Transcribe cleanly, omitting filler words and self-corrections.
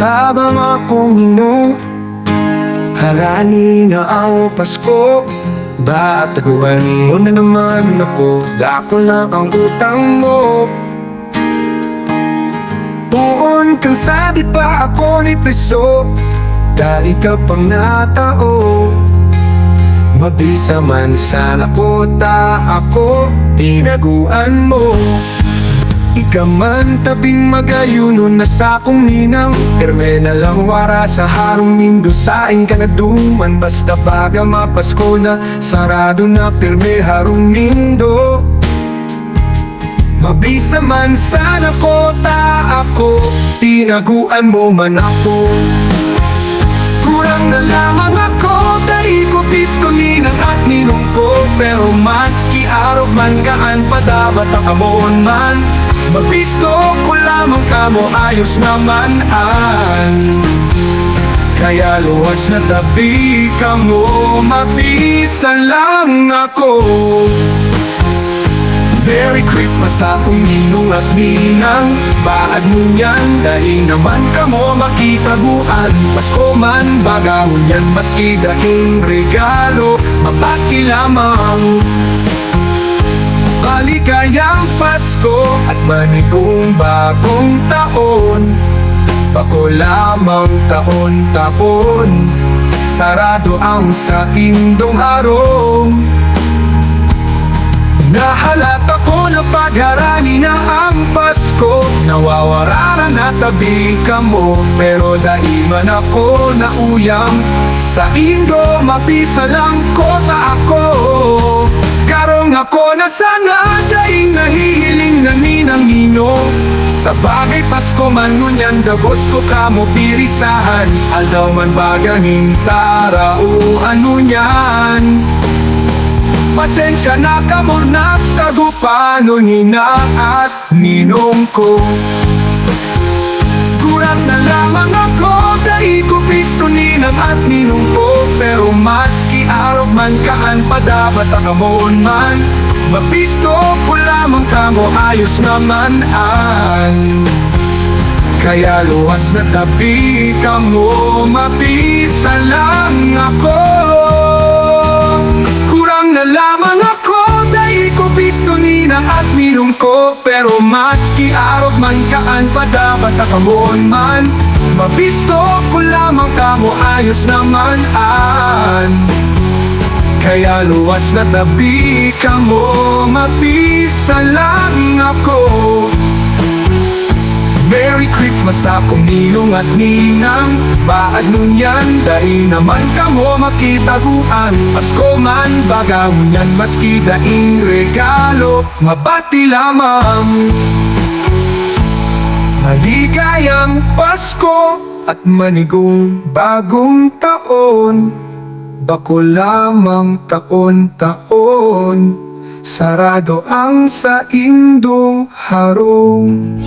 Habang ako harani na ang Pasko, bataguan mo na naman ako, dako lang ang utang mo. Tuon kang sabit pa ako ni preso, dahil ka pang natao. Mabisa man sana kota ako, tinaguan mo. Ika man tabing magayuno na sa akong ninang, perme na lang wara sa harong nindo, saing ka na duman. Basta baga mapasko na, sarado na perme harong nindo. Mabisa man sana kota ako, tinaguan mo man ako. Kurang na lamang ako, dahil ko pistolin ang at ninong ko. Pero maski araw man kaan padabat ang amon man, mabisto ko lamang kamo ayos naman an. Kaya luwas na tabi ka mo, mabisa lang ako. Merry Christmas akong ninong at ninang, baad mo yan, dahil naman kamo makitaguan. Pasko man bagahon yan, maski daing regalo, mabati lamang. Maligayang Pasko at manigong bagong taon, bako lamang taon-taon, sarado ang sa indong harong. Nahalata ko na pagharani na ang Pasko, nawawararan na tabi ka mo. Pero dahil man ako nauyang, sa indo mabisa lang kota ako. Karong ako na sana, dahil nahihiling na ninang ninong. Sa bagay Pasko man ngunyan, dabos ko kamo pirisahan. Aldaw man baganing tara o ano nyan. Pasensya na kamo nagtagupano nina at ninong ko. Kurang na lamang ako, dahil ko pisto ninang at ninong ko. Pero maski araw man kaan padabat ang amon man, mapisto ko lamang kamo ayos naman an. Kaya luwas na tabi kamo, mapisa lang ako. Na lamang ako, dahil ko pisto ninang at ninong ko. Pero maski araw man kaan padabat ang amon man, mapisto ko lamang kamo ayos naman an. Kaya luwas na tabi kamo, mapisa lang ako. Merry Christmas akong ninong at ninang, baad nun yan, dahil naman kamo makitaguan. Pasko man bagahon yan, maski daing regalo, mabati lamang. Maligayang Pasko at manigong bagong taon, bako lamang taon-taon, sarado ang sa indong harong.